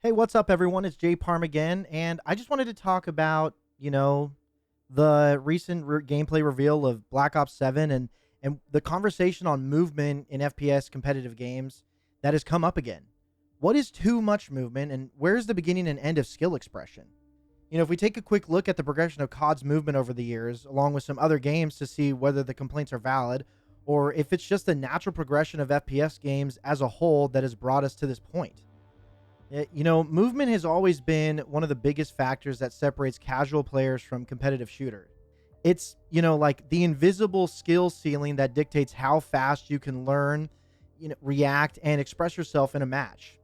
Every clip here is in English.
Hey, what's up, everyone? It's Jay Parm again, and I just wanted to talk about, the recent gameplay reveal of Black Ops 7 and the conversation on movement in FPS competitive games that has come up again. What is too much movement, and where's the beginning and end of skill expression? If we take a quick look at the progression of COD's movement over the years, along with some other games to see whether the complaints are valid, or if it's just the natural progression of FPS games as a whole that has brought us to this point. Movement has always been one of the biggest factors that separates casual players from competitive shooters. It's, like the invisible skill ceiling that dictates how fast you can learn, react and express yourself in a match.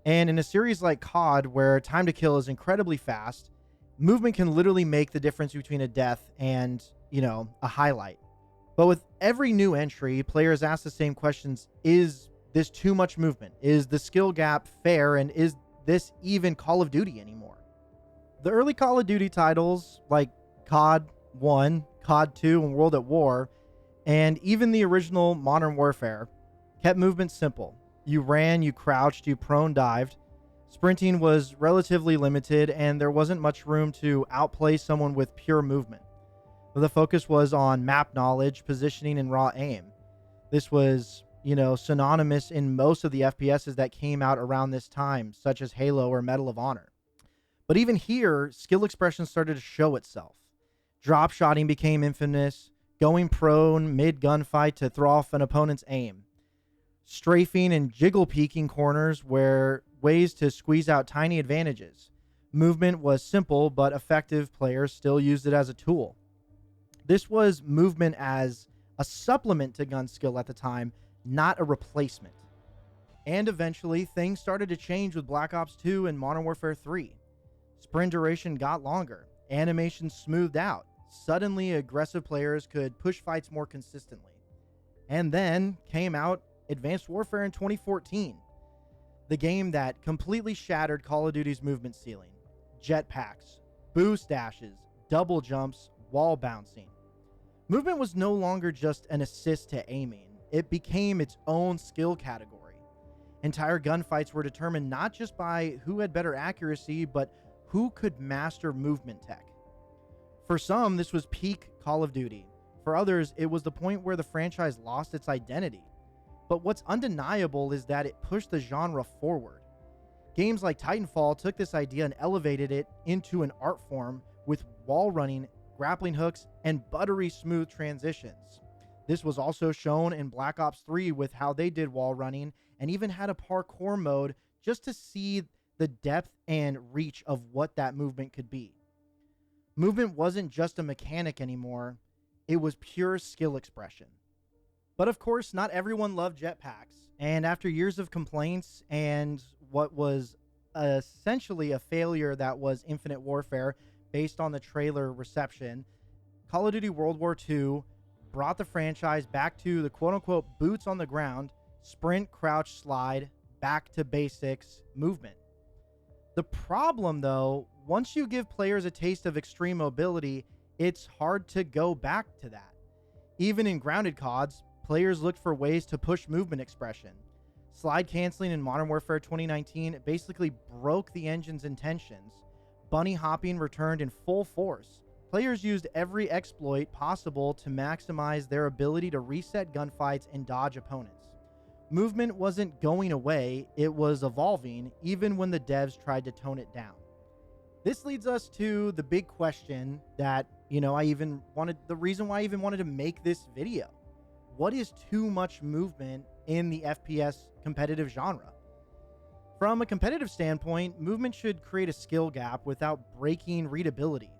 And in a series like COD, where time to kill is incredibly fast, movement can literally make the difference between a death and, a highlight. But with every new entry, players ask the same questions. Is this too much movement? Is the skill gap fair? And is this even Call of Duty anymore? The early Call of Duty titles like COD 1, COD 2, and World at War, and even the original Modern Warfare, kept movement simple. You ran, you crouched, you prone dived. Sprinting was relatively limited, and there wasn't much room to outplay someone with pure movement. The focus was on map knowledge, positioning, and raw aim. This was, synonymous in most of the FPSs that came out around this time, such as Halo or Medal of Honor. But even here, skill expression started to show itself. Drop shotting became infamous, going prone mid gunfight to throw off an opponent's aim. Strafing and jiggle peeking corners were ways to squeeze out tiny advantages. Movement was simple, but effective players still used it as a tool. This was movement as a supplement to gun skill at the time, not a replacement. And eventually, things started to change with Black Ops 2 and Modern Warfare 3. Sprint duration got longer, animations smoothed out. Suddenly, aggressive players could push fights more consistently. And then came out Advanced Warfare in 2014, the game that completely shattered Call of Duty's movement ceiling. Jetpacks, boost dashes, double jumps, wall bouncing. Movement was no longer just an assist to aiming. It became its own skill category. Entire gunfights were determined not just by who had better accuracy, but who could master movement tech. For some, this was peak Call of Duty. For others, it was the point where the franchise lost its identity. But what's undeniable is that it pushed the genre forward. Games like Titanfall took this idea and elevated it into an art form with wall running, grappling hooks, and buttery smooth transitions. This was also shown in Black Ops 3 with how they did wall running and even had a parkour mode just to see the depth and reach of what that movement could be. Movement wasn't just a mechanic anymore, it was pure skill expression. But of course, not everyone loved jetpacks. And after years of complaints and what was essentially a failure that was Infinite Warfare based on the trailer reception, Call of Duty World War II brought the franchise back to the quote unquote boots on the ground, sprint, crouch, slide, back to basics movement. The problem, though, once you give players a taste of extreme mobility, it's hard to go back to that. Even in grounded CODs, players looked for ways to push movement expression. Slide canceling in Modern Warfare 2019 basically broke the engine's intentions. Bunny hopping returned in full force. Players used every exploit possible to maximize their ability to reset gunfights and dodge opponents. Movement wasn't going away, it was evolving, even when the devs tried to tone it down. This leads us to the big question that, the reason why I even wanted to make this video. What is too much movement in the FPS competitive genre? From a competitive standpoint, movement should create a skill gap without breaking readability.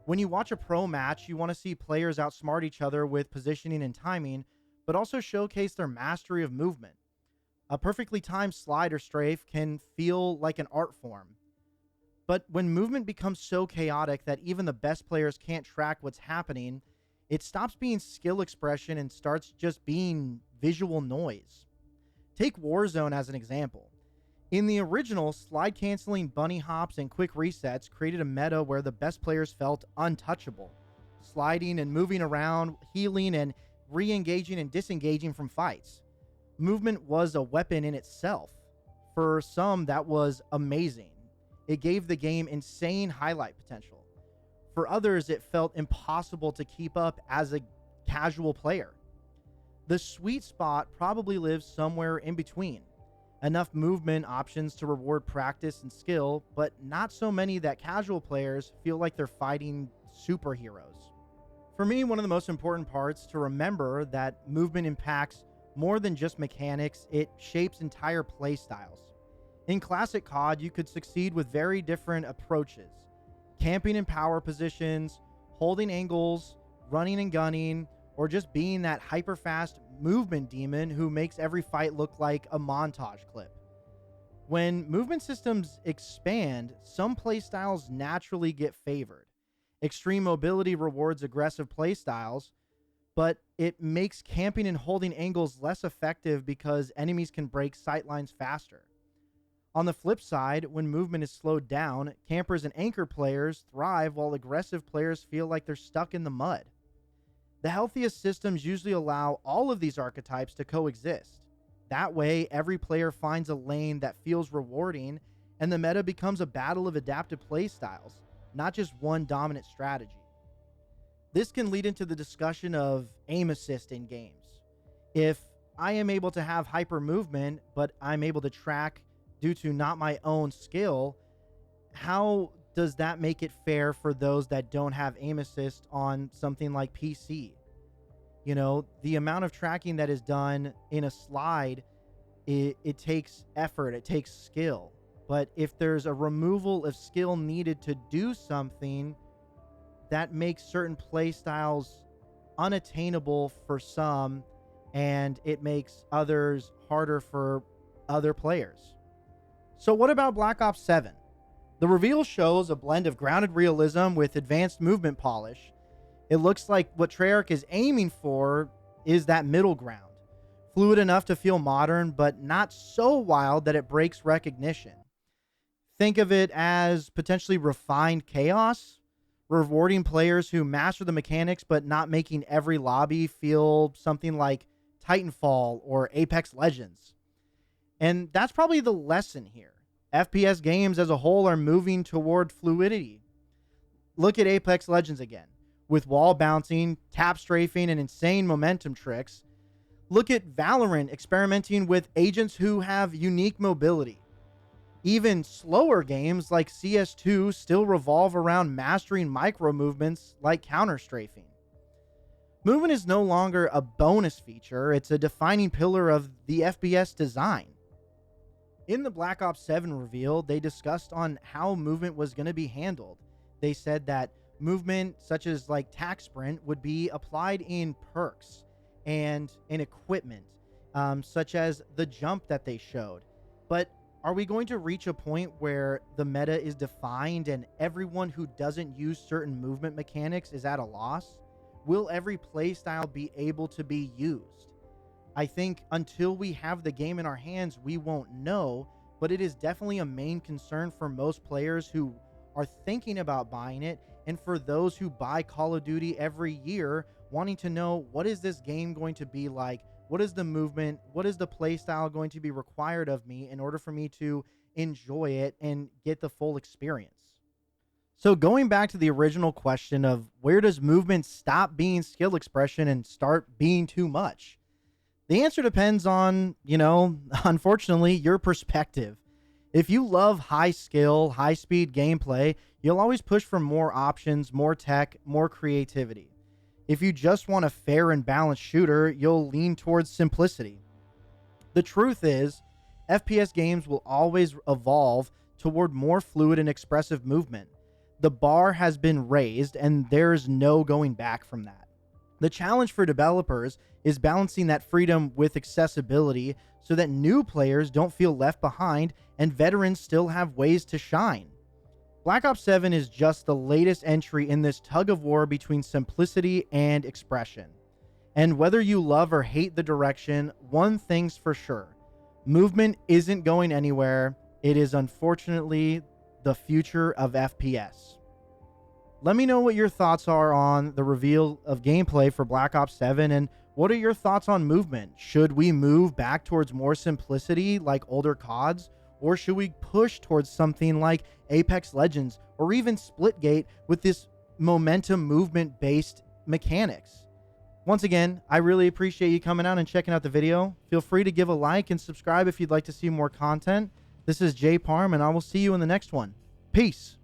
When you watch a pro match, you want to see players outsmart each other with positioning and timing, but also showcase their mastery of movement. A perfectly timed slide or strafe can feel like an art form. But when movement becomes so chaotic that even the best players can't track what's happening, it stops being skill expression and starts just being visual noise. Take Warzone as an example. In the original, slide canceling bunny hops and quick resets created a meta where the best players felt untouchable, sliding and moving around, healing and re-engaging and disengaging from fights. Movement was a weapon in itself. For some, that was amazing. It gave the game insane highlight potential. For others, it felt impossible to keep up as a casual player. The sweet spot probably lives somewhere in between. Enough movement options to reward practice and skill, but not so many that casual players feel like they're fighting superheroes. For me, one of the most important parts to remember that movement impacts more than just mechanics, it shapes entire play styles. In classic COD, you could succeed with very different approaches. Camping in power positions, holding angles, running and gunning, or just being that hyper-fast movement demon who makes every fight look like a montage clip. When movement systems expand, some playstyles naturally get favored. Extreme mobility rewards aggressive playstyles, but it makes camping and holding angles less effective because enemies can break sightlines faster. On the flip side, when movement is slowed down, campers and anchor players thrive while aggressive players feel like they're stuck in the mud. The healthiest systems usually allow all of these archetypes to coexist. That way, every player finds a lane that feels rewarding, and the meta becomes a battle of adaptive playstyles, not just one dominant strategy. This can lead into the discussion of aim assist in games. If I am able to have hyper movement, but I'm able to track due to not my own skill, how does that make it fair for those that don't have aim assist on something like PC? You know, the amount of tracking that is done in a slide, it takes effort, it takes skill. But if there's a removal of skill needed to do something, that makes certain play styles unattainable for some, and it makes others harder for other players. So what about Black Ops 7? The reveal shows a blend of grounded realism with advanced movement polish. It looks like what Treyarch is aiming for is that middle ground. Fluid enough to feel modern, but not so wild that it breaks recognition. Think of it as potentially refined chaos, rewarding players who master the mechanics, but not making every lobby feel something like Titanfall or Apex Legends. And that's probably the lesson here. FPS games as a whole are moving toward fluidity. Look at Apex Legends again. With wall bouncing, tap strafing, and insane momentum tricks. Look at Valorant experimenting with agents who have unique mobility. Even slower games like CS2 still revolve around mastering micro movements like counter strafing. Movement is no longer a bonus feature, it's a defining pillar of the FPS design. In the Black Ops 7 reveal, they discussed on how movement was going to be handled. They said that movement such as like tac sprint would be applied in perks and in equipment, such as the jump that they showed. But are we going to reach a point where the meta is defined and everyone who doesn't use certain movement mechanics is at a loss? Will every playstyle be able to be used? I think until we have the game in our hands, we won't know, but it is definitely a main concern for most players who are thinking about buying it, and for those who buy Call of Duty every year, wanting to know, what is this game going to be like? What is the movement? What is the play style going to be required of me in order for me to enjoy it and get the full experience? So going back to the original question of where does movement stop being skill expression and start being too much? The answer depends on, unfortunately, your perspective. If you love high skill, high speed gameplay, you'll always push for more options, more tech, more creativity. If you just want a fair and balanced shooter, you'll lean towards simplicity. The truth is, FPS games will always evolve toward more fluid and expressive movement. The bar has been raised, and there's no going back from that. The challenge for developers is balancing that freedom with accessibility so that new players don't feel left behind and veterans still have ways to shine. Black Ops 7 is just the latest entry in this tug of war between simplicity and expression. And whether you love or hate the direction, one thing's for sure: movement isn't going anywhere. It is unfortunately the future of FPS. Let me know what your thoughts are on the reveal of gameplay for Black Ops 7, and what are your thoughts on movement? Should we move back towards more simplicity like older CODs, Or should we push towards something like Apex Legends or even Splitgate with this momentum movement based mechanics? Once again, I really appreciate you coming out and checking out the video. Feel free to give a like and subscribe if you'd like to see more content. This is Jay Parm, and I will see you in the next one. Peace.